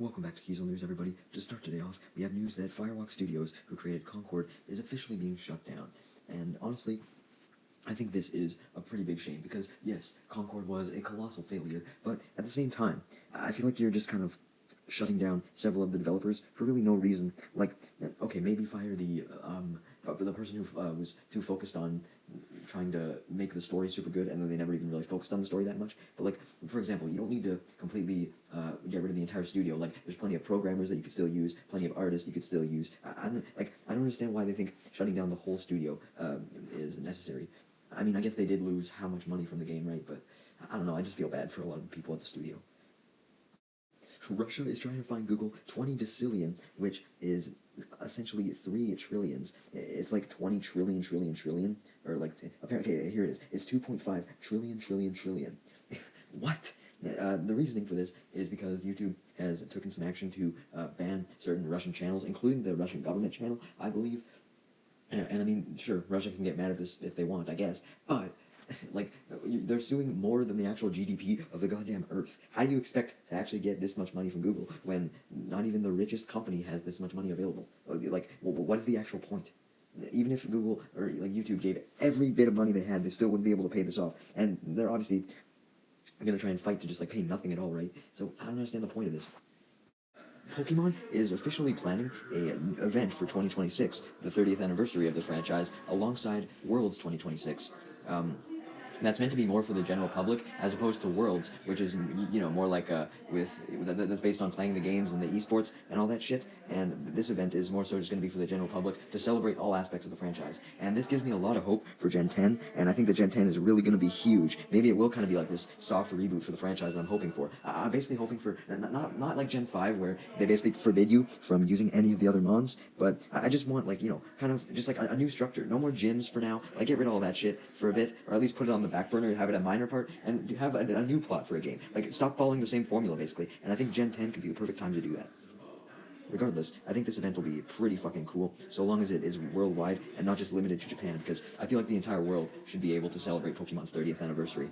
Welcome back to Keys on News, everybody. To start today off, we have news that Firewalk Studios, who created Concord, is officially being shut down. And honestly, I think this is a pretty big shame because, yes, Concord was a colossal failure, but at the same time, I feel like you're just kind of shutting down several of the developers for really no reason. Like, okay, maybe fire the person who was too focused on trying to make the story super good, and then they never even really focused on the story that much. But like, for example, you don't need to completely get rid of the entire studio. Like, there's plenty of programmers that you could still use, plenty of artists you could still use. I don't understand why they think shutting down the whole studio is necessary. I mean, I guess they did lose how much money from the game, right? But I don't know. I just feel bad for a lot of people at the studio. Russia is trying to find Google 20 decillion, which is essentially 3 trillions. It's like 20 trillion, or like, apparently, okay, here it is. It's 2.5 trillion. What? The reasoning for this is because YouTube has taken some action to ban certain Russian channels, including the Russian government channel, I believe. And I mean, sure, Russia can get mad at this if they want, I guess, but like, they're suing more than the actual GDP of the goddamn Earth. How do you expect to actually get this much money from Google when not even the richest company has this much money available? Like, what's the actual point? Even if Google or like YouTube gave every bit of money they had, they still wouldn't be able to pay this off. And they're obviously gonna try and fight to just like pay nothing at all, right? So I don't understand the point of this. Pokemon is officially planning an event for 2026, the 30th anniversary of the franchise, alongside Worlds 2026. That's meant to be more for the general public, as opposed to Worlds, which is, more like that's based on playing the games and the esports and all that shit. And this event is more so just going to be for the general public to celebrate all aspects of the franchise. And this gives me a lot of hope for Gen 10, and I think that Gen 10 is really going to be huge. Maybe it will kind of be like this soft reboot for the franchise that I'm hoping for. I'm basically hoping for, not like Gen 5, where they basically forbid you from using any of the other mons, but I just want, like, kind of just like a new structure. No more gyms for now. Like, get rid of all that shit for a bit, or at least put it on the back burner, have it a minor part, and have a new plot for a game. Like, stop following the same formula, basically. And I think Gen 10 could be the perfect time to do that. Regardless, I think this event will be pretty fucking cool, so long as it is worldwide and not just limited to Japan, because I feel like the entire world should be able to celebrate Pokemon's 30th anniversary.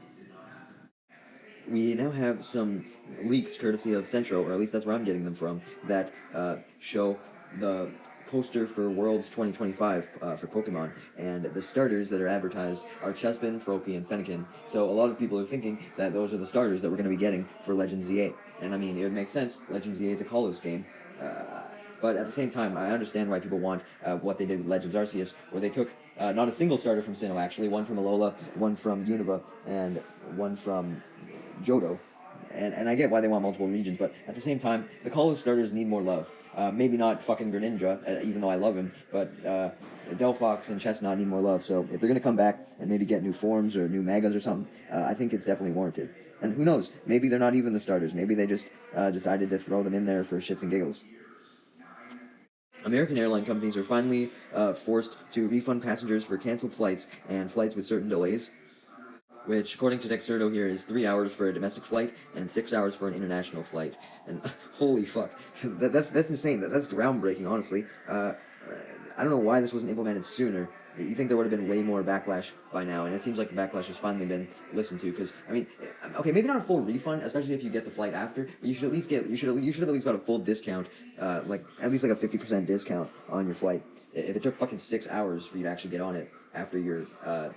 We now have some leaks courtesy of Centro, or at least that's where I'm getting them from, that show the poster for Worlds 2025 for Pokemon, and the starters that are advertised are Chespin, Froakie, and Fennekin. So a lot of people are thinking that those are the starters that we're going to be getting for Legends ZA. And I mean, it would make sense. Legends ZA is a Kalos game. But at the same time, I understand why people want what they did with Legends Arceus, where they took not a single starter from Sinnoh, actually, one from Alola, one from Unova, and one from Johto. And I get why they want multiple regions, but at the same time, the Kalos starters need more love. Maybe not fucking Greninja, even though I love him, but Delphox and Chestnut need more love. So if they're going to come back and maybe get new forms or new Megas or something, I think it's definitely warranted. And who knows, maybe they're not even the starters. Maybe they just decided to throw them in there for shits and giggles. American airline companies are finally forced to refund passengers for canceled flights and flights with certain delays, which, according to Dexerto here, is 3 hours for a domestic flight and 6 hours for an international flight. And holy fuck, that's insane. That's groundbreaking, honestly. I don't know why this wasn't implemented sooner. You think there would have been way more backlash by now, and it seems like the backlash has finally been listened to. Because I mean, okay, maybe not a full refund, especially if you get the flight after, but you should at least you should have at least got a full discount, like at least like a 50% discount on your flight. If it took fucking 6 hours for you to actually get on it after your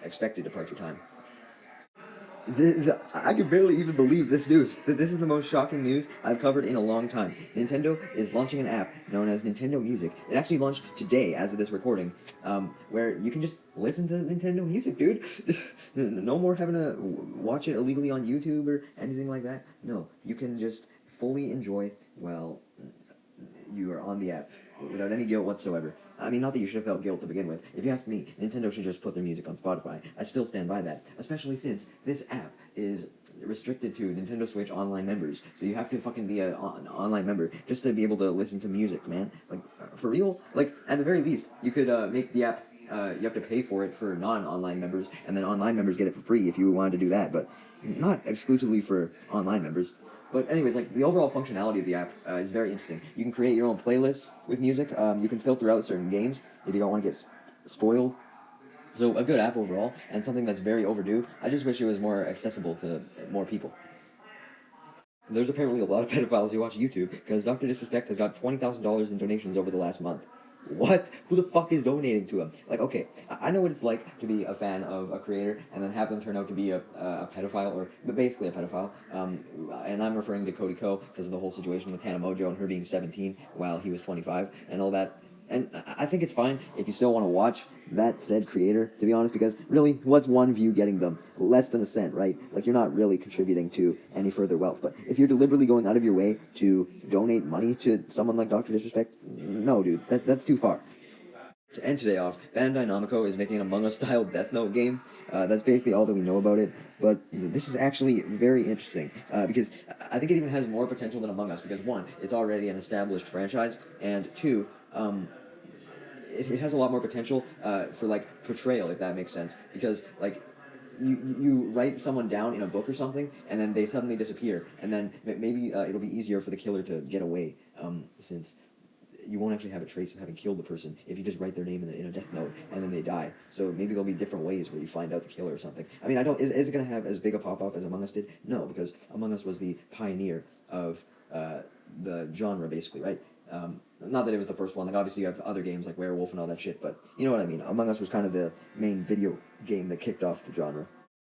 expected departure time. I can barely even believe this news. This is the most shocking news I've covered in a long time. Nintendo is launching an app known as Nintendo Music. It actually launched today, as of this recording, where you can just listen to Nintendo Music, dude. No more having to watch it illegally on YouTube or anything like that. No, you can just fully enjoy while you are on the app without any guilt whatsoever. I mean, not that you should have felt guilt to begin with. If you ask me, Nintendo should just put their music on Spotify. I still stand by that, especially since this app is restricted to Nintendo Switch online members. So you have to fucking be an online member just to be able to listen to music, man. Like, for real? Like, at the very least, you could make the app, you have to pay for it for non-online members, and then online members get it for free if you wanted to do that, but not exclusively for online members. But anyways, like, the overall functionality of the app is very interesting. You can create your own playlists with music. You can filter out certain games if you don't want to get spoiled. So a good app overall, and something that's very overdue. I just wish it was more accessible to more people. there's apparently a lot of pedophiles who watch YouTube because Dr. Disrespect has got $20,000 in donations over the last month. What? Who the fuck is donating to him? Like, okay, I know what it's like to be a fan of a creator and then have them turn out to be a pedophile, or but basically a pedophile. And I'm referring to Cody Ko because of the whole situation with Tana Mojo and her being 17 while he was 25 and all that. And I think it's fine if you still want to watch that said creator, to be honest, because really, what's one view getting them? Less than a cent, right? Like, you're not really contributing to any further wealth. But if you're deliberately going out of your way to donate money to someone like Dr. Disrespect, no, dude, that's too far. To end today off, Bandai Namco is making an Among Us-style Death Note game. That's basically all that we know about it, but this is actually very interesting, because I think it even has more potential than Among Us, because one, it's already an established franchise, and two, it has a lot more potential for like portrayal, if that makes sense, because like you write someone down in a book or something, and then they suddenly disappear, and then maybe it'll be easier for the killer to get away, since you won't actually have a trace of having killed the person if you just write their name in a death note and then they die. So maybe there'll be different ways where you find out the killer or something. I mean, I don't. Is it going to have as big a pop up as Among Us did? No, because Among Us was the pioneer of the genre, basically, right? Not that it was the first one. Like, obviously, you have other games like Werewolf and all that shit, but you know what I mean. Among Us was kind of the main video game that kicked off the genre.